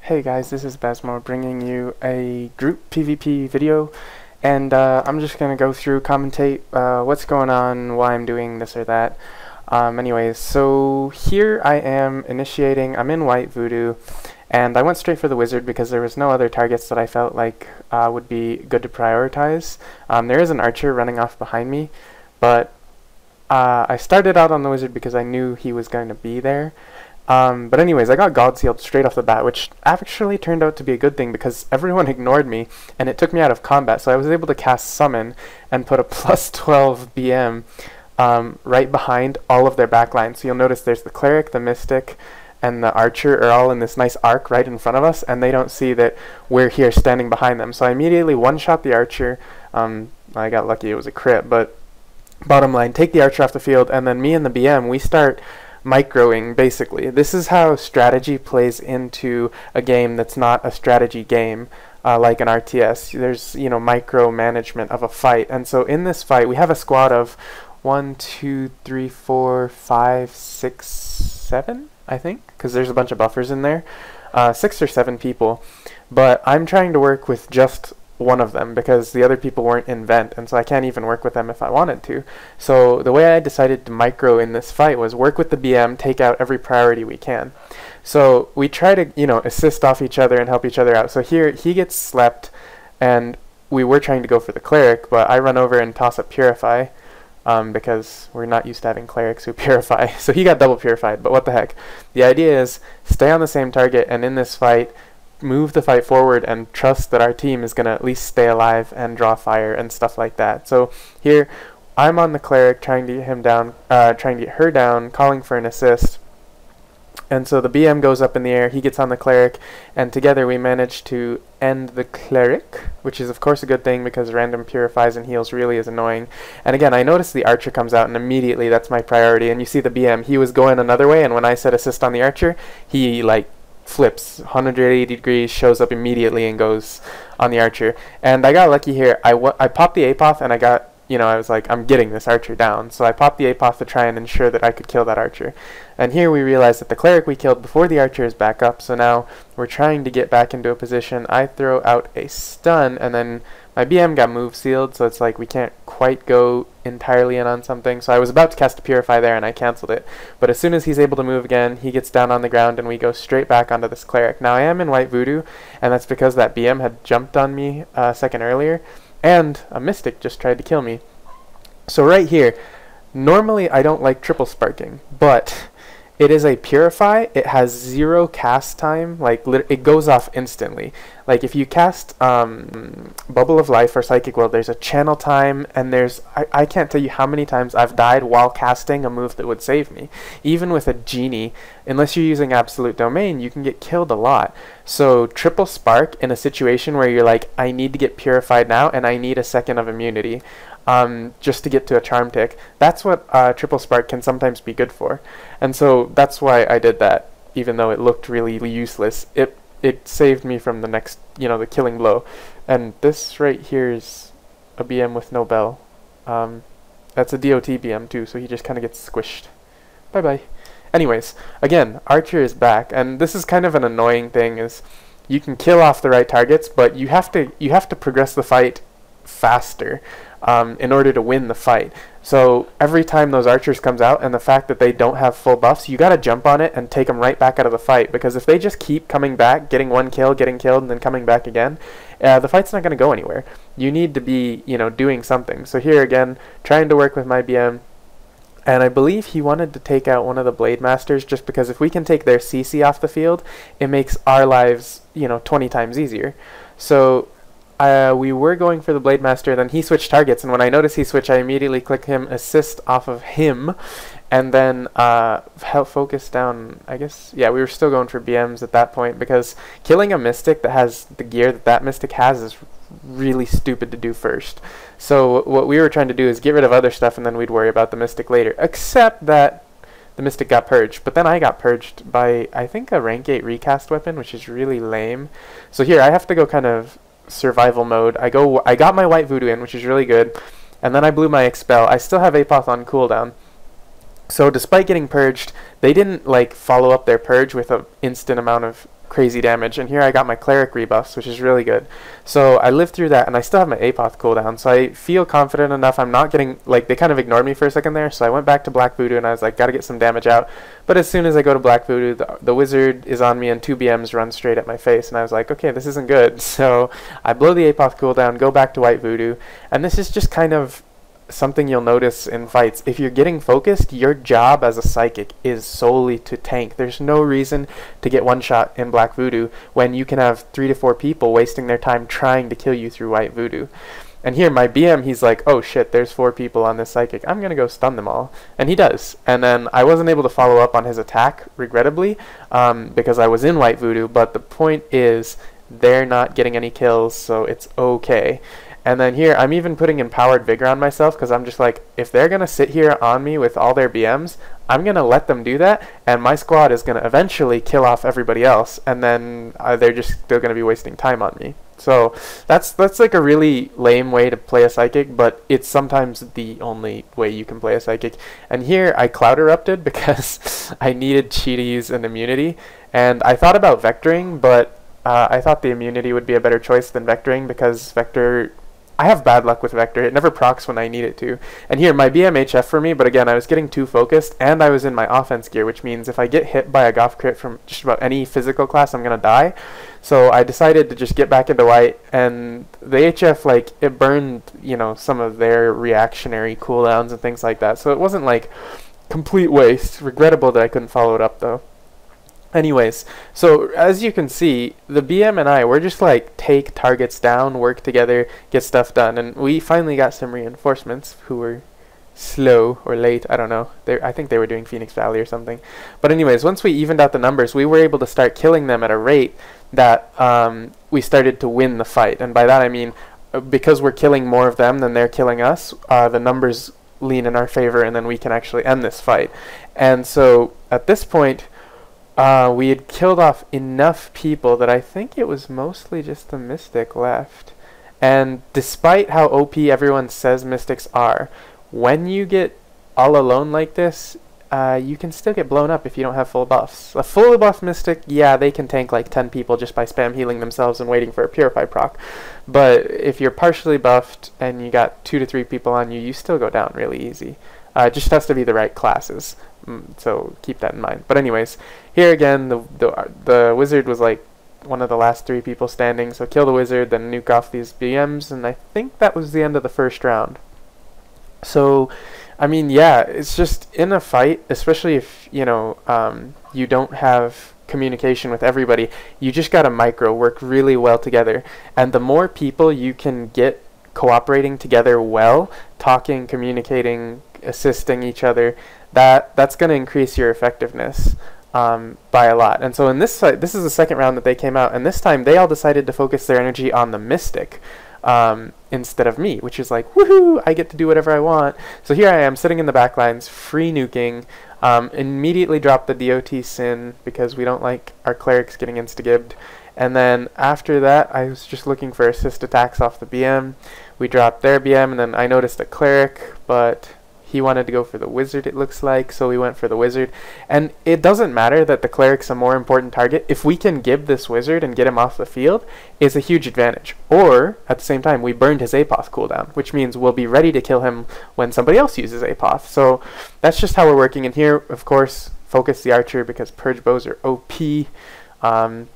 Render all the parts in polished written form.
Hey guys, this is Bezmor bringing you a group PvP video, and I'm just gonna go through, commentate what's going on, why I'm doing this or that. Anyways, so here I am initiating. I'm in White Voodoo, and I went straight for the wizard because there was no other targets that I felt like would be good to prioritize. There is an archer running off behind me, but I started out on the wizard because I knew he was going to be there. But anyways, I got God Sealed straight off the bat, which actually turned out to be a good thing because everyone ignored me, and it took me out of combat, so I was able to cast Summon and put a plus 12 BM right behind all of their backline. So you'll notice there's the Cleric, the Mystic, and the Archer are all in this nice arc right in front of us, and they don't see that we're here standing behind them. So I immediately one-shot the Archer. I got lucky, it was a crit, but bottom line, take the Archer off the field, and then me and the BM, we start microing, basically. This is how strategy plays into a game that's not a strategy game, like an RTS. There's, micro management of a fight. And so in this fight, we have a squad of 1, 2, 3, 4, 5, 6, 7, I think, because there's a bunch of buffers in there. 6 or 7 people. But I'm trying to work with just one of them because the other people weren't in vent, and so I can't even work with them if I wanted to. So the way I decided to micro in this fight was work with the BM, take out every priority we can. So we try to, assist off each other and help each other out. So here he gets slept, and we were trying to go for the Cleric, but I run over and toss up Purify because we're not used to having Clerics who purify. So he got double purified, but what the heck. The idea is stay on the same target, and in this fight move the fight forward and trust that our team is going to at least stay alive and draw fire and stuff like that. So here I'm on the Cleric trying to get him down, trying to get her down, calling for an assist. And so the BM goes up in the air, he gets on the Cleric, and together we manage to end the Cleric, which is of course a good thing because random purifies and heals really is annoying. And again, I noticed the Archer comes out, and immediately that's my priority. And you see the BM, he was going another way, and when I said assist on the Archer, he flips 180 degrees, shows up immediately and goes on the Archer. And I got lucky here. I popped the Apoth, and I got, I was like, I'm getting this Archer down. So I popped the Apoth to try and ensure that I could kill that Archer. And here we realize that the Cleric we killed before the Archer is back up, so now we're trying to get back into a position. I throw out a stun, and then my BM got move sealed, so it's like we can't quite go entirely in on something. So I was about to cast a Purify there, and I cancelled it. But as soon as he's able to move again, he gets down on the ground, and we go straight back onto this Cleric. Now I am in White Voodoo, and that's because that BM had jumped on me a second earlier, and a Mystic just tried to kill me. So right here, normally I don't like triple sparking, but it is a Purify. It has 0 cast time. It goes off instantly. Like if you cast Bubble of Life or Psychic Will, there's a channel time, and there's I can't tell you how many times I've died while casting a move that would save me. Even with a Genie, unless you're using Absolute Domain, you can get killed a lot. So triple spark in a situation where you're like, I need to get purified now, and I need a second of immunity. Just to get to a charm tick. That's what triple spark can sometimes be good for, and so that's why I did that. Even though it looked really useless, it saved me from the next, the killing blow. And this right here is a BM with no bell. That's a DOT BM too, so he just kind of gets squished. Bye bye. Anyways, again, Archer is back, and this is kind of an annoying thing. Is you can kill off the right targets, but you have to progress the fight faster in order to win the fight. So every time those Archers comes out, and the fact that they don't have full buffs, you gotta jump on it and take them right back out of the fight, because if they just keep coming back, getting one kill, getting killed, and then coming back again, the fight's not gonna go anywhere. You need to be, doing something. So here again, trying to work with my BM, and I believe he wanted to take out one of the Blade Masters, just because if we can take their CC off the field, it makes our lives, 20 times easier. So we were going for the Blade Master, then he switched targets, and when I noticed he switched, I immediately click him, assist off of him, and then help focus down, I guess. Yeah, we were still going for BMs at that point, because killing a Mystic that has the gear that Mystic has is really stupid to do first. So what we were trying to do is get rid of other stuff, and then we'd worry about the Mystic later, except that the Mystic got purged. But then I got purged by, I think, a rank 8 recast weapon, which is really lame. So here, I have to go kind of survival mode. I got my White Voodoo in, which is really good, and then I blew my Expel. I still have Apoth on cooldown, so despite getting purged, they didn't follow up their purge with an instant amount of crazy damage. And here I got my cleric rebuffs, which is really good. So I lived through that, and I still have my Apoth cooldown, so I feel confident enough. I'm not getting, like, they kind of ignored me for a second there, so I went back to Black Voodoo, and I was like, gotta get some damage out. But as soon as I go to Black Voodoo, the wizard is on me, and 2 BMs run straight at my face, and I was like, okay, this isn't good. So I blow the Apoth cooldown, go back to White Voodoo, and this is just kind of something you'll notice in fights. If you're getting focused, your job as a psychic is solely to tank. There's no reason to get one shot in Black Voodoo when you can have 3 to 4 people wasting their time trying to kill you through White Voodoo. And here my BM, he's like, oh shit, there's 4 people on this psychic, I'm gonna go stun them all. And he does. And then I wasn't able to follow up on his attack, regrettably, because I was in White Voodoo, but the point is they're not getting any kills, so it's okay. And then here, I'm even putting Empowered Vigor on myself, because I'm just like, if they're going to sit here on me with all their BMs, I'm going to let them do that, and my squad is going to eventually kill off everybody else, and then they're just still going to be wasting time on me. So that's like a really lame way to play a Psychic, but it's sometimes the only way you can play a Psychic. And here, I Cloud Erupted because I needed Chi to use an immunity, and I thought about Vectoring, but I thought the immunity would be a better choice than Vectoring, because Vector... I have bad luck with Vector. It never procs when I need it to. And here, my BMHF for me, but again, I was getting too focused, and I was in my offense gear, which means if I get hit by a Goth crit from just about any physical class, I'm going to die. So I decided to just get back into White, and the HF, like, it burned, you know, some of their reactionary cooldowns and things like that. So it wasn't, like, complete waste. Regrettable that I couldn't follow it up, though. Anyways, so as you can see, the BM and I, we're just like take targets down, work together, get stuff done, and we finally got some reinforcements who were slow or late, I don't know. I think they were doing Phoenix Valley or something. But anyways, once we evened out the numbers, we were able to start killing them at a rate that we started to win the fight. And by that I mean, because we're killing more of them than they're killing us, the numbers lean in our favor, and then we can actually end this fight. And so at this point, we had killed off enough people that I think it was mostly just the Mystic left. And despite how OP everyone says Mystics are, when you get all alone like this, you can still get blown up if you don't have full buffs. A fully buffed Mystic, yeah, they can tank like 10 people just by spam healing themselves and waiting for a Purify proc. But if you're partially buffed and you got 2 to 3 people on you, you still go down really easy. It just has to be the right classes. So keep that in mind. But anyways, here again, the wizard was like one of the last 3 people standing. So kill the wizard, then nuke off these BMs, and I think that was the end of the first round. So, I mean, yeah, it's just in a fight, especially if, you know, you don't have communication with everybody, you just gotta micro work really well together. And the more people you can get cooperating together well, talking, communicating, assisting each other, that's going to increase your effectiveness by a lot. And so in this fight, this is the second round that they came out, and this time they all decided to focus their energy on the Mystic instead of me, which is like, woohoo, I get to do whatever I want. So here I am sitting in the back lines, free nuking, immediately dropped the DOT Sin because we don't like our clerics getting insta-gibbed. And then after that, I was just looking for assist attacks off the BM. We dropped their BM, and then I noticed a cleric, but he wanted to go for the wizard, it looks like, so we went for the wizard. And it doesn't matter that the cleric's a more important target. If we can gib this wizard and get him off the field, it's a huge advantage. Or, at the same time, we burned his Apoth cooldown, which means we'll be ready to kill him when somebody else uses Apoth. So that's just how we're working. And here, of course, focus the archer because purge bows are OP. And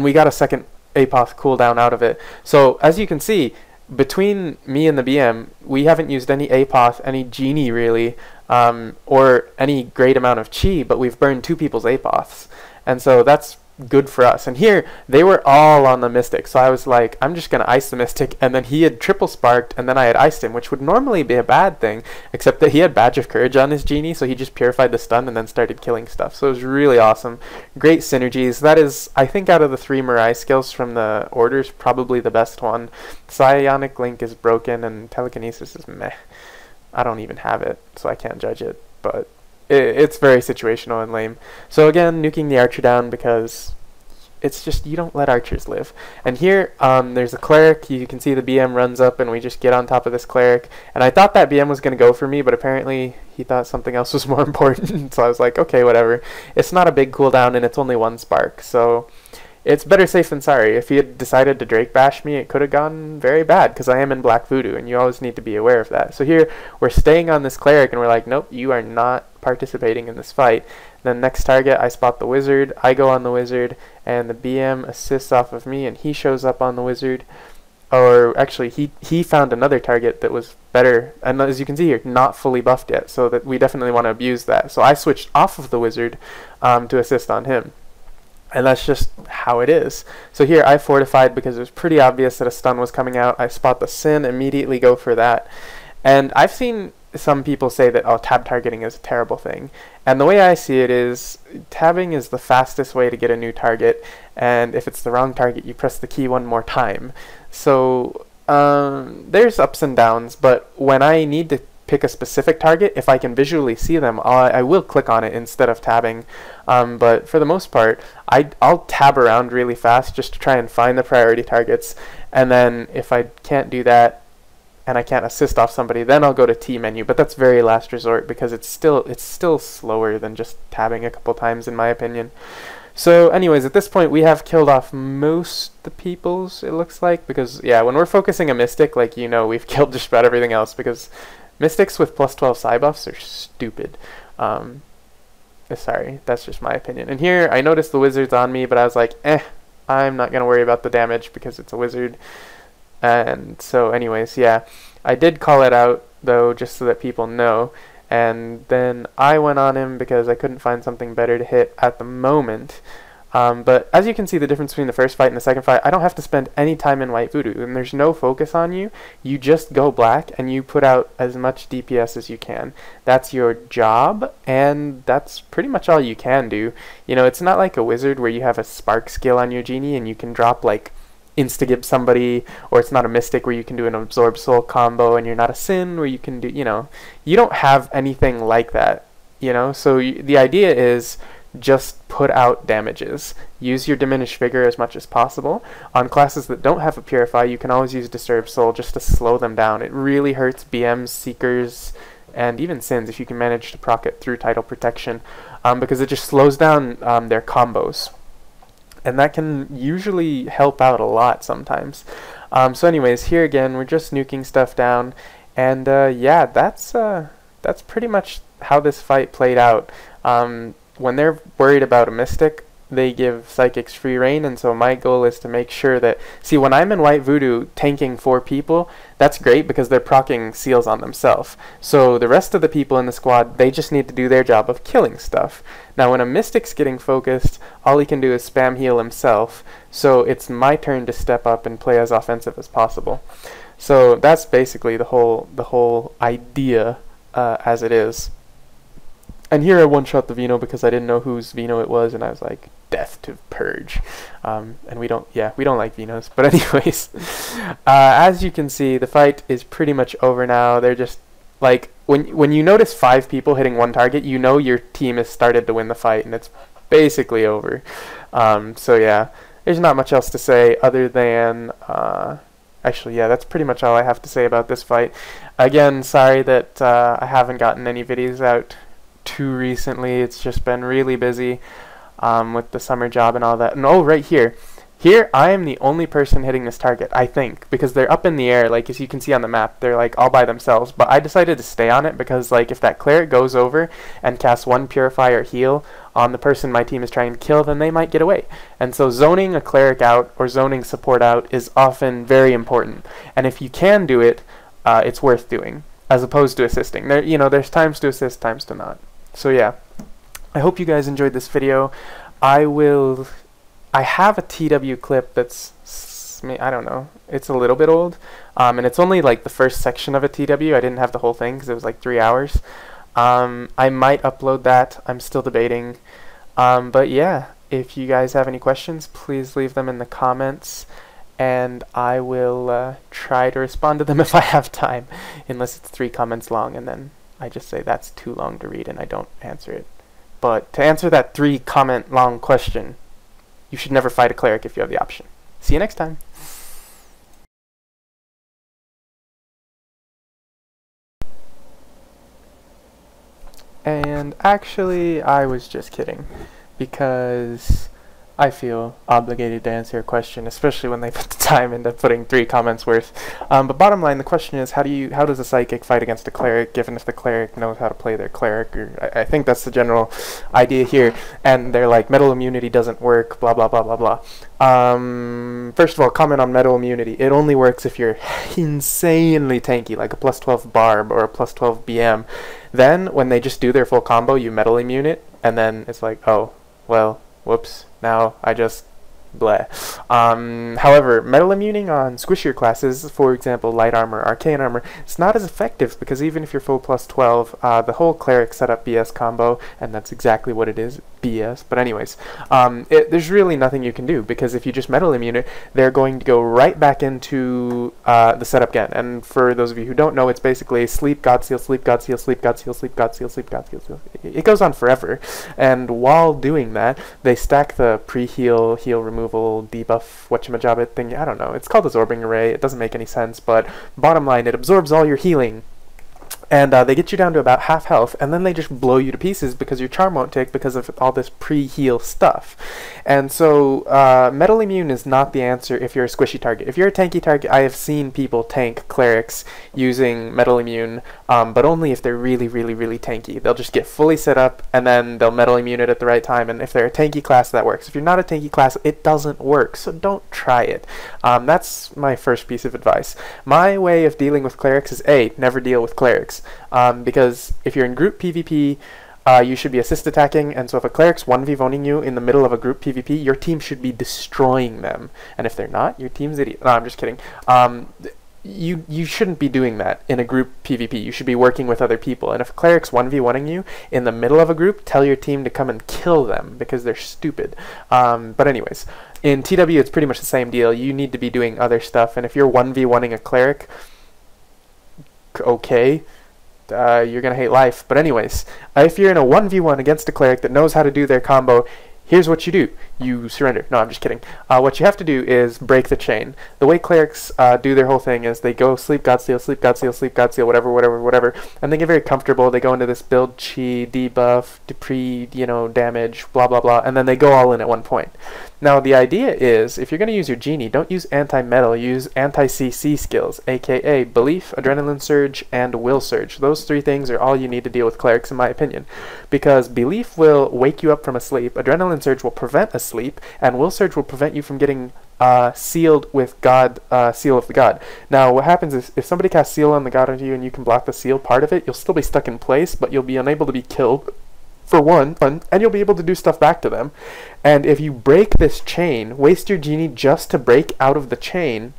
we got a second Apoth cooldown out of it. So, as you can see, between me and the BM, we haven't used any Apoth, any Genie really, or any great amount of Chi, but we've burned 2 people's Apoths. And so that's good for us. And here, they were all on the Mystic, so I was like, I'm just going to ice the Mystic, and then he had triple sparked, and then I had iced him, which would normally be a bad thing, except that he had Badge of Courage on his Genie, so he just purified the stun and then started killing stuff. So it was really awesome. Great synergies. That is, I think out of the 3 Mirai skills from the orders, probably the best one. Psionic Link is broken, and Telekinesis is meh. I don't even have it, so I can't judge it, but it's very situational and lame. So again, nuking the archer down because it's just, you don't let archers live. And here, there's a cleric. You can see the BM runs up, and we just get on top of this cleric. And I thought that BM was going to go for me, but apparently he thought something else was more important. So I was like, okay, whatever. It's not a big cooldown, and it's only 1 spark. So it's better safe than sorry. If he had decided to Drake bash me, it could have gone very bad, because I am in Black Voodoo, and you always need to be aware of that. So here, we're staying on this cleric, and we're like, nope, you are not participating in this fight. Then next target, I spot the wizard, I go on the wizard, and the BM assists off of me, and he shows up on the wizard. Or actually, he found another target that was better, and as you can see here, not fully buffed yet, so that we definitely want to abuse that. So I switched off of the wizard to assist on him. And that's just how it is. So here I fortified because it was pretty obvious that a stun was coming out. I spot the Sin, immediately go for that. And I've seen some people say that, oh, tab targeting is a terrible thing. And the way I see it is, tabbing is the fastest way to get a new target. And if it's the wrong target, you press the key 1 more time. So there's ups and downs, but when I need to pick a specific target, if I can visually see them, I will click on it instead of tabbing. But for the most part, I'll tab around really fast just to try and find the priority targets. And then if I can't do that, and I can't assist off somebody, then I'll go to T menu, but that's very last resort, because it's still slower than just tabbing a couple times, in my opinion. So anyways, at this point we have killed off most the peoples, it looks like, because yeah, when we're focusing a Mystic, like, you know, we've killed just about everything else, because Mystics with plus 12 psi buffs are stupid. Sorry, that's just my opinion. And here I noticed the wizard's on me, but I was like, I'm not gonna worry about the damage because it's a wizard. And so anyways, yeah, I did call it out though, just so that people know. And then I went on him because I couldn't find something better to hit at the moment. But as you can see, the difference between the first fight and the second fight, I don't have to spend any time in White Voodoo, and there's no focus on you. You just go black and you put out as much DPS as you can. That's your job, and that's pretty much all you can do. You know, it's not like a wizard where you have a spark skill on your genie and you can drop like insta-gib somebody, or it's not a Mystic where you can do an Absorb Soul combo, and you're not a Sin where you can do, you know, you don't have anything like that, you know. So the idea is just put out damages. Use your Diminished Vigor as much as possible. On classes that don't have a Purify, you can always use Disturb Soul just to slow them down. It really hurts BMs, Seekers, and even Sins if you can manage to proc it through Title Protection, because it just slows down their combos. And that can usually help out a lot sometimes. So anyways, here again, we're just nuking stuff down. And yeah, that's pretty much how this fight played out. When they're worried about a Mystic, they give Psychics free reign, and so my goal is to make sure that, see, when I'm in White Voodoo tanking 4 people, that's great because they're proccing seals on themselves. So the rest of the people in the squad, they just need to do their job of killing stuff. Now when a Mystic's getting focused, all he can do is spam heal himself, so it's my turn to step up and play as offensive as possible. So that's basically the whole idea as it is. And here I one-shot the Vino because I didn't know whose Vino it was, and I was like, death to Purge. And we don't like Vinos. But anyways, as you can see, the fight is pretty much over now. They're just, like, when you notice 5 people hitting 1 target, you know your team has started to win the fight, and it's basically over. So yeah, there's not much else to say other than, actually, yeah, that's pretty much all I have to say about this fight. Again, sorry that I haven't gotten any videos out too recently. It's just been really busy with the summer job and all that. And oh, right here I am the only person hitting this target, I think, because they're up in the air, like as you can see on the map. They're like all by themselves, but I decided to stay on it because, like, if that cleric goes over and casts 1 Purify or heal on the person my team is trying to kill, then they might get away. And so zoning a cleric out or zoning support out is often very important, and if you can do it, it's worth doing as opposed to assisting. There's times to assist, times to not. So yeah, I hope you guys enjoyed this video. I have a TW clip that's, I don't know, it's a little bit old, and it's only like the first section of a TW. I didn't have the whole thing because it was like 3 hours. I might upload that. I'm still debating. But yeah, if you guys have any questions, please leave them in the comments, and I will try to respond to them if I have time, unless it's 3 comments long, and then I just say that's too long to read and I don't answer it. But to answer that 3 comment long question, you should never fight a cleric if you have the option. See you next time. And actually, I was just kidding, because I feel obligated to answer a question, especially when they put the time into putting 3 comments worth. But bottom line, the question is, how does a psychic fight against a cleric, given if the cleric knows how to play their cleric? Or I think that's the general idea here. And they're like, metal immunity doesn't work, blah, blah, blah, blah, blah. First of all, comment on metal immunity. It only works if you're insanely tanky, like a +12 barb or a +12 BM. Then, when they just do their full combo, you metal immune it, and then it's like, oh, well, whoops, now I just bleh. However, metal immuning on squishier classes, for example, light armor, arcane armor, it's not as effective, because even if you're full +12, the whole cleric setup BS combo, and that's exactly what it is, BS. But anyways, there's really nothing you can do, because if you just metal immune it, they're going to go right back into the setup again. And for those of you who don't know, it's basically sleep, god seal, sleep, god seal, sleep, god seal, sleep, god seal, sleep, god seal, sleep. It goes on forever. And while doing that, they stack the pre-heal, heal removal, debuff, whatchamajabit thing. I don't know. It's called absorbing array. It doesn't make any sense, but bottom line, it absorbs all your healing. And they get you down to about half health, and then they just blow you to pieces because your charm won't tick because of all this pre-heal stuff. And so metal immune is not the answer if you're a squishy target. If you're a tanky target, I have seen people tank clerics using metal immune, but only if they're really, really, really tanky. They'll just get fully set up, and then they'll metal immune it at the right time, and if they're a tanky class, that works. If you're not a tanky class, it doesn't work, so don't try it. That's my first piece of advice. My way of dealing with clerics is A, never deal with clerics. Because if you're in group PvP, you should be assist attacking, and so if a cleric's 1v1ing you in the middle of a group PvP, your team should be destroying them. And if they're not, your team's idiot. No, I'm just kidding. You shouldn't be doing that in a group PvP. You should be working with other people. And if a cleric's 1v1ing you in the middle of a group, tell your team to come and kill them, because they're stupid. But anyways, in TW it's pretty much the same deal. You need to be doing other stuff, and if you're 1v1ing a cleric, okay, you're gonna hate life. But anyways, if you're in a 1v1 against a cleric that knows how to do their combo, here's what you do. You surrender. No, I'm just kidding. What you have to do is break the chain. The way clerics do their whole thing is they go sleep, god seal, sleep, god seal, sleep, god seal, whatever, whatever, whatever, and they get very comfortable. They go into this build chi, debuff, damage, blah, blah, blah, and then they go all in at one point. Now, the idea is, if you're going to use your genie, don't use anti-metal, use anti-CC skills, aka Belief, Adrenaline Surge, and Will Surge. Those 3 things are all you need to deal with clerics, in my opinion. Because Belief will wake you up from a sleep, Adrenaline Surge will prevent a sleep, and Will Surge will prevent you from getting sealed with God, Seal of the God. Now, what happens is, if somebody casts Seal on the God onto you and you can block the seal part of it, you'll still be stuck in place, but you'll be unable to be killed, for one, and you'll be able to do stuff back to them. And if you break this chain, waste your genie just to break out of the chain,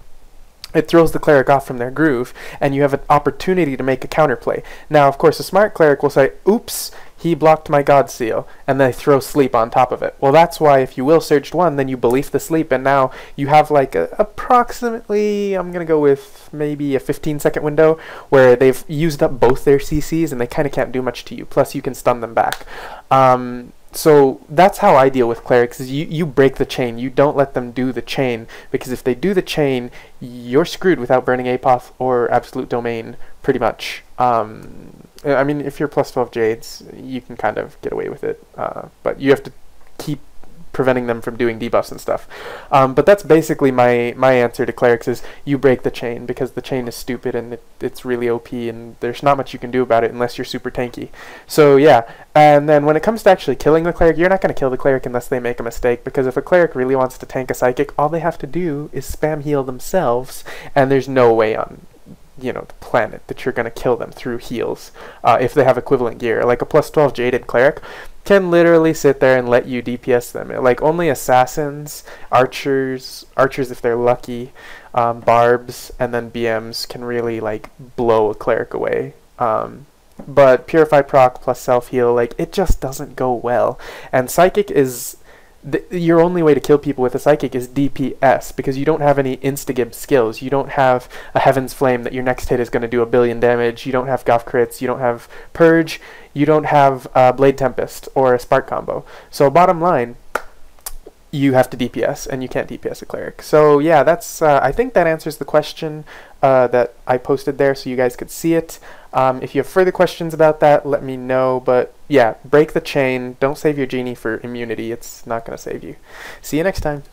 it throws the cleric off from their groove, and you have an opportunity to make a counterplay. Now, of course, a smart cleric will say, oops, he blocked my god seal, and they throw sleep on top of it. Well, that's why if you will surged 1, then you belief the sleep, and now you have like approximately, I'm going to go with maybe a 15-second window where they've used up both their CCs, and they kind of can't do much to you. Plus, you can stun them back. So that's how I deal with clerics, is you break the chain. You don't let them do the chain, because if they do the chain, you're screwed without burning Apoth or Absolute Domain, pretty much. I mean, if you're +12 Jades, you can kind of get away with it, but you have to keep preventing them from doing debuffs and stuff. But that's basically my answer to clerics, is you break the chain, because the chain is stupid and it's really OP, and there's not much you can do about it unless you're super tanky. So yeah, and then when it comes to actually killing the cleric, you're not going to kill the cleric unless they make a mistake, because if a cleric really wants to tank a psychic, all they have to do is spam heal themselves, and there's no way on the planet that you're going to kill them through heals if they have equivalent gear. Like a +12 jaded cleric can literally sit there and let you DPS them. Like, only assassins, archers if they're lucky, barbs, and then BMs can really like blow a cleric away. But Purify proc plus self-heal, like, it just doesn't go well. And Psychic is your only way to kill people with a Psychic is DPS, because you don't have any Instagib skills. You don't have a Heaven's Flame that your next hit is going to do 1 billion damage. You don't have Goth crits. You don't have Purge. You don't have Blade Tempest or a Spark combo. So bottom line, you have to DPS, and you can't DPS a cleric. So yeah, that's I think that answers the question that I posted there, so you guys could see it. If you have further questions about that, let me know. But yeah, break the chain. Don't save your genie for immunity. It's not going to save you. See you next time.